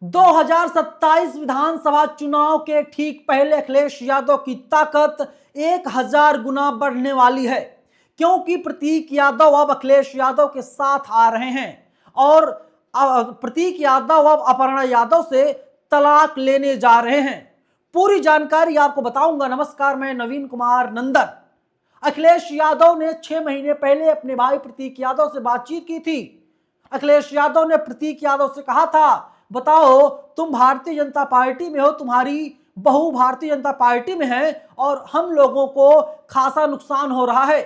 2027 विधानसभा चुनाव के ठीक पहले अखिलेश यादव की ताकत 1000 गुना बढ़ने वाली है, क्योंकि प्रतीक यादव अब अखिलेश यादव के साथ आ रहे हैं और प्रतीक यादव अब अपर्णा यादव से तलाक लेने जा रहे हैं। पूरी जानकारी आपको बताऊंगा। नमस्कार, मैं नवीन कुमार नंदन। अखिलेश यादव ने 6 महीने पहले अपने भाई प्रतीक यादव से बातचीत की थी। अखिलेश यादव ने प्रतीक यादव से कहा था, बताओ तुम भारतीय जनता पार्टी में हो, तुम्हारी बहू भारतीय जनता पार्टी में है और हम लोगों को खासा नुकसान हो रहा है।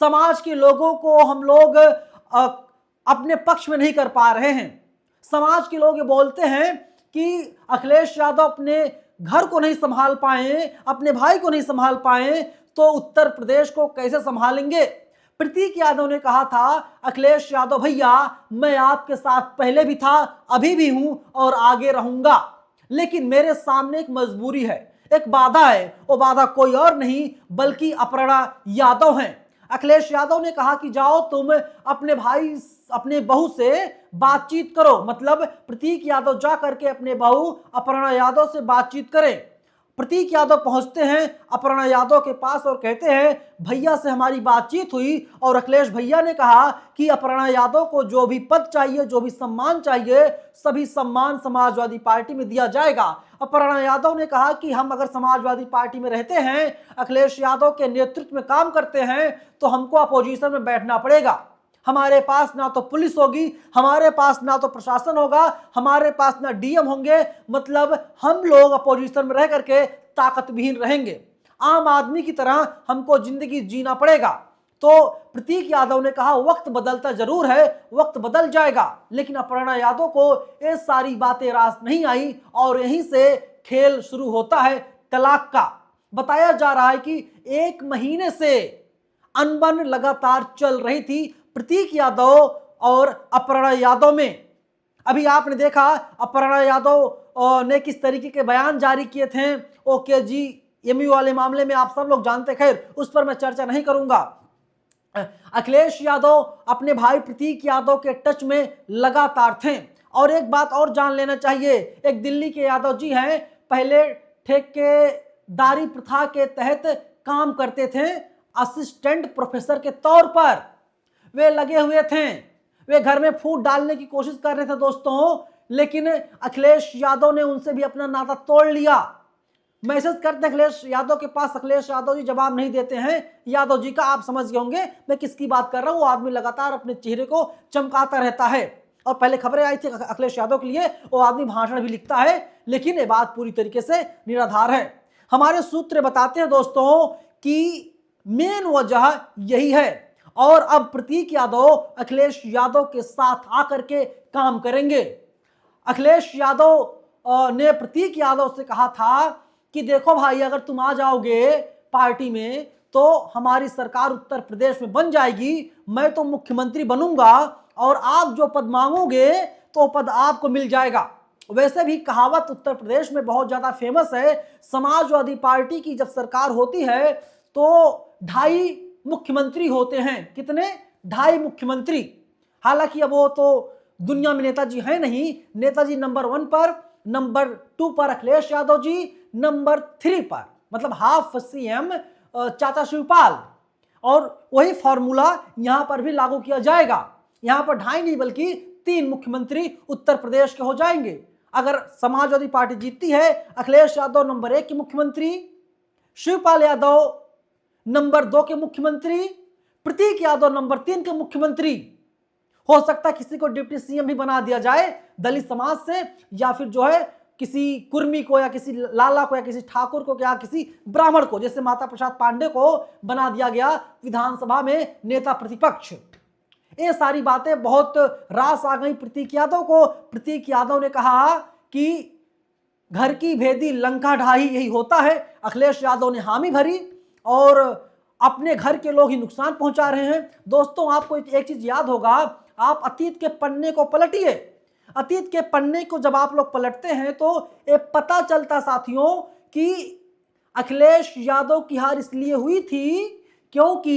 समाज के लोगों को हम लोग अपने पक्ष में नहीं कर पा रहे हैं। समाज के लोग ये बोलते हैं कि अखिलेश यादव अपने घर को नहीं संभाल पाए, अपने भाई को नहीं संभाल पाए, तो उत्तर प्रदेश को कैसे संभालेंगे। प्रतीक यादव ने कहा था, अखिलेश यादव भैया, मैं आपके साथ पहले भी था, अभी भी हूं और आगे रहूंगा, लेकिन मेरे सामने एक मजबूरी है, एक बाधा है। वो बाधा कोई और नहीं बल्कि अपर्णा यादव हैं। अखिलेश यादव ने कहा कि जाओ तुम अपने भाई, अपने बहू से बातचीत करो, मतलब प्रतीक यादव जा करके अपने बहू अपर्णा यादव से बातचीत करें। प्रतीक यादव पहुंचते हैं अपर्णा यादव के पास और कहते हैं, भैया से हमारी बातचीत हुई और अखिलेश भैया ने कहा कि अपर्णा यादव को जो भी पद चाहिए, जो भी सम्मान चाहिए, सभी सम्मान समाजवादी पार्टी में दिया जाएगा। अपर्णा यादव ने कहा कि हम अगर समाजवादी पार्टी में रहते हैं, अखिलेश यादव के नेतृत्व में काम करते हैं, तो हमको अपोजिशन में बैठना पड़ेगा। हमारे पास ना तो पुलिस होगी, हमारे पास ना तो प्रशासन होगा, हमारे पास ना डीएम होंगे, मतलब हम लोग अपोजिशन में रह करके ताकतविहीन रहेंगे। आम आदमी की तरह हमको जिंदगी जीना पड़ेगा। तो प्रतीक यादव ने कहा, वक्त बदलता जरूर है, वक्त बदल जाएगा, लेकिन अपर्णा यादव को ये सारी बातें रास नहीं आई और यहीं से खेल शुरू होता है तलाक का। बताया जा रहा है कि 1 महीने से अनबन लगातार चल रही थी प्रतीक यादव और अपर्णा यादव में। अभी आपने देखा अपर्णा यादव ने किस तरीके के बयान जारी किए थे OKGMU वाले मामले में, आप सब लोग जानते, खैर उस पर मैं चर्चा नहीं करूंगा। अखिलेश यादव अपने भाई प्रतीक यादव के टच में लगातार थे। और एक बात और जान लेना चाहिए, एक दिल्ली के यादव जी हैं, पहले ठेकेदारी प्रथा के तहत काम करते थे, असिस्टेंट प्रोफेसर के तौर पर वे लगे हुए थे। वे घर में फूट डालने की कोशिश कर रहे थे दोस्तों, लेकिन अखिलेश यादव ने उनसे भी अपना नाता तोड़ लिया। मैसेज करते अखिलेश यादव के पास, अखिलेश यादव जी जवाब नहीं देते हैं। यादव जी का आप समझ गए होंगे मैं किसकी बात कर रहा हूं। वो आदमी लगातार अपने चेहरे को चमकाता रहता है और पहले खबरें आई थी अखिलेश यादव के लिए, वो आदमी भाषण भी लिखता है, लेकिन ये बात पूरी तरीके से निराधार है। हमारे सूत्र बताते हैं दोस्तों कि मेन वजह यही है और अब प्रतीक यादव अखिलेश यादव के साथ आकर के काम करेंगे। अखिलेश यादव ने प्रतीक यादव से कहा था कि देखो भाई, अगर तुम आ जाओगे पार्टी में तो हमारी सरकार उत्तर प्रदेश में बन जाएगी, मैं तो मुख्यमंत्री बनूंगा और आप जो पद मांगोगे तो पद आपको मिल जाएगा। वैसे भी कहावत उत्तर प्रदेश में बहुत ज्यादा फेमस है, समाजवादी पार्टी की जब सरकार होती है तो 2.5 मुख्यमंत्री होते हैं। कितने? 2.5 मुख्यमंत्री। हालांकि अब वो तो दुनिया में नेताजी है नहीं, नेताजी नंबर 1 पर, नंबर 2 पर अखिलेश यादव जी, नंबर 3 पर मतलब हाफ CM चाचा शिवपाल। और वही फॉर्मूला यहां पर भी लागू किया जाएगा। यहां पर 2.5 नहीं बल्कि 3 मुख्यमंत्री उत्तर प्रदेश के हो जाएंगे। अगर समाजवादी पार्टी जीतती है, अखिलेश यादव नंबर 1 के मुख्यमंत्री, शिवपाल यादव नंबर 2 के मुख्यमंत्री, प्रतीक यादव नंबर 3 के मुख्यमंत्री। हो सकता है किसी को डिप्टी CM भी बना दिया जाए दलित समाज से, या फिर जो है किसी कुर्मी को या किसी लाला को या किसी ठाकुर को या किसी ब्राह्मण को, जैसे माता प्रसाद पांडे को बना दिया गया विधानसभा में नेता प्रतिपक्ष। ये सारी बातें बहुत रास आ गई प्रतीक यादव को। प्रतीक यादव ने कहा कि घर की भेदी लंका ढाई यही होता है। अखिलेश यादव ने हामी भरी और अपने घर के लोग ही नुकसान पहुंचा रहे हैं। दोस्तों, आपको एक चीज याद होगा, आप अतीत के पन्ने को पलटिए। अतीत के पन्ने को जब आप लोग पलटते हैं तो ये पता चलता साथियों कि अखिलेश यादव की हार इसलिए हुई थी क्योंकि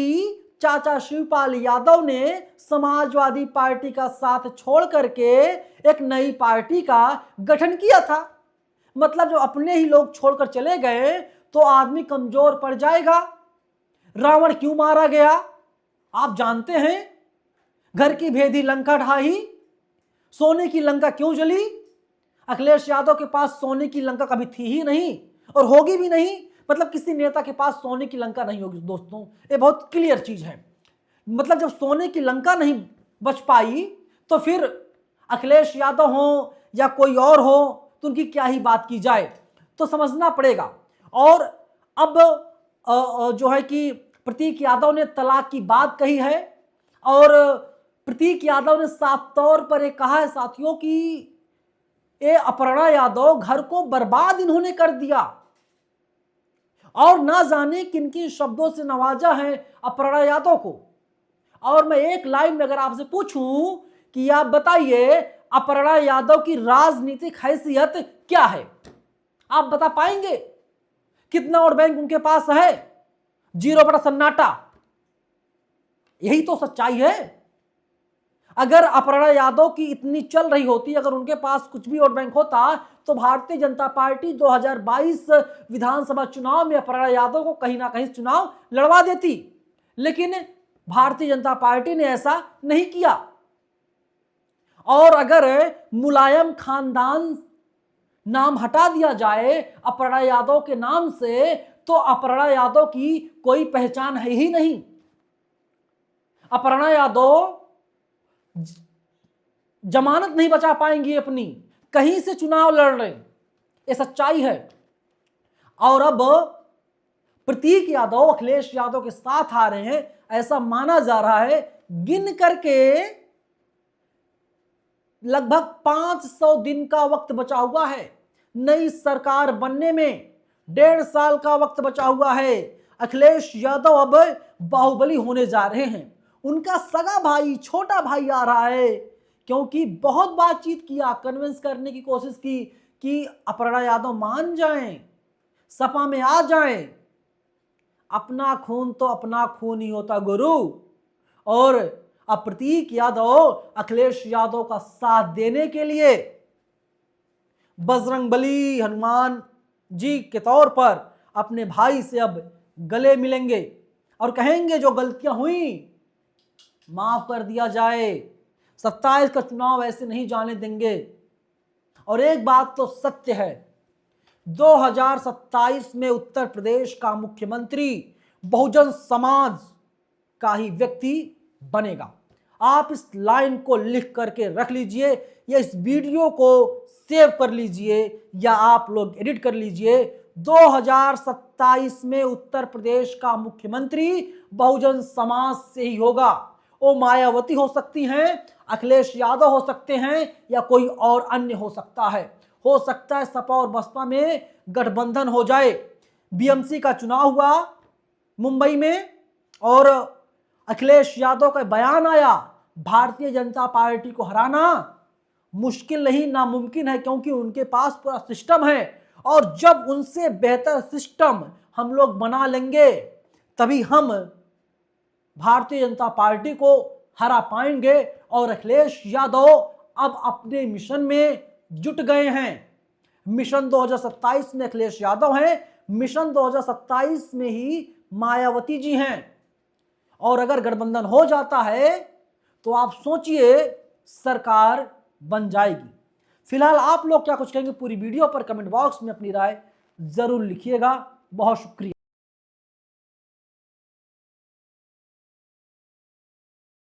चाचा शिवपाल यादव ने समाजवादी पार्टी का साथ छोड़ करके एक नई पार्टी का गठन किया था। मतलब जब अपने ही लोग छोड़कर चले गए तो आदमी कमजोर पड़ जाएगा। रावण क्यों मारा गया आप जानते हैं? घर की भेदी लंका ढाही। सोने की लंका क्यों जली? अखिलेश यादव के पास सोने की लंका कभी थी ही नहीं और होगी भी नहीं। मतलब किसी नेता के पास सोने की लंका नहीं होगी दोस्तों, ये बहुत क्लियर चीज है। मतलब जब सोने की लंका नहीं बच पाई तो फिर अखिलेश यादव हो या कोई और हो तो उनकी क्या ही बात की जाए, तो समझना पड़ेगा। और अब जो है कि प्रतीक यादव ने तलाक की बात कही है और प्रतीक यादव ने साफ तौर पर यह कहा है साथियों कि ये अपर्णा यादव घर को बर्बाद इन्होंने कर दिया और ना जाने किन किन शब्दों से नवाजा है अपर्णा यादव को। और मैं एक लाइन में अगर आपसे पूछूं कि आप बताइए अपर्णा यादव की राजनीतिक हैसियत क्या है, आप बता पाएंगे? कितना वोट बैंक उनके पास है? 0 बटा सन्नाटा। यही तो सच्चाई है। अगर अपर्णा यादव की इतनी चल रही होती, अगर उनके पास कुछ भी वोट बैंक होता तो भारतीय जनता पार्टी 2022 विधानसभा चुनाव में अपर्णा यादव को कहीं ना कहीं चुनाव लड़वा देती। लेकिन भारतीय जनता पार्टी ने ऐसा नहीं किया। और अगर मुलायम खानदान नाम हटा दिया जाए अपर्णा यादव के नाम से तो अपर्णा यादव की कोई पहचान है ही नहीं। अपर्णा यादव जमानत नहीं बचा पाएंगी अपनी, कहीं से चुनाव लड़ रहे, ये सच्चाई है। और अब प्रतीक यादव अखिलेश यादव के साथ आ रहे हैं, ऐसा माना जा रहा है। गिन करके लगभग 500 दिन का वक्त बचा हुआ है नई सरकार बनने में, 1.5 साल का वक्त बचा हुआ है। अखिलेश यादव अब बाहुबली होने जा रहे हैं। उनका सगा भाई, छोटा भाई आ रहा है, क्योंकि बहुत बातचीत किया, कन्विंस करने की कोशिश की कि अपर्णा यादव मान जाएं, सपा में आ जाएं। अपना खून तो अपना खून ही होता गुरु। और अब प्रतीक यादव अखिलेश यादव का साथ देने के लिए बजरंगबली हनुमान जी के तौर पर अपने भाई से अब गले मिलेंगे और कहेंगे जो गलतियां हुई माफ कर दिया जाए, 27 का चुनाव ऐसे नहीं जाने देंगे। और एक बात तो सत्य है, 2027 में उत्तर प्रदेश का मुख्यमंत्री बहुजन समाज का ही व्यक्ति बनेगा। आप इस लाइन को लिख करके रख लीजिए या इस वीडियो को सेव कर लीजिए या आप लोग एडिट कर लीजिए। 2027 में उत्तर प्रदेश का मुख्यमंत्री बहुजन समाज से ही होगा। वो मायावती हो सकती हैं, अखिलेश यादव हो सकते हैं या कोई और अन्य हो सकता है। हो सकता है सपा और बसपा में गठबंधन हो जाए। बीएमसी का चुनाव हुआ मुंबई में और अखिलेश यादव का बयान आया, भारतीय जनता पार्टी को हराना मुश्किल नहीं नामुमकिन है, क्योंकि उनके पास पूरा सिस्टम है और जब उनसे बेहतर सिस्टम हम लोग बना लेंगे तभी हम भारतीय जनता पार्टी को हरा पाएंगे। और अखिलेश यादव अब अपने मिशन में जुट गए हैं। मिशन 2027 में अखिलेश यादव हैं, मिशन 2027 में ही मायावती जी हैं। और अगर गठबंधन हो जाता है तो आप सोचिए सरकार बन जाएगी। फिलहाल आप लोग क्या कुछ कहेंगे पूरी वीडियो पर कमेंट बॉक्स में अपनी राय जरूर लिखिएगा। बहुत शुक्रिया।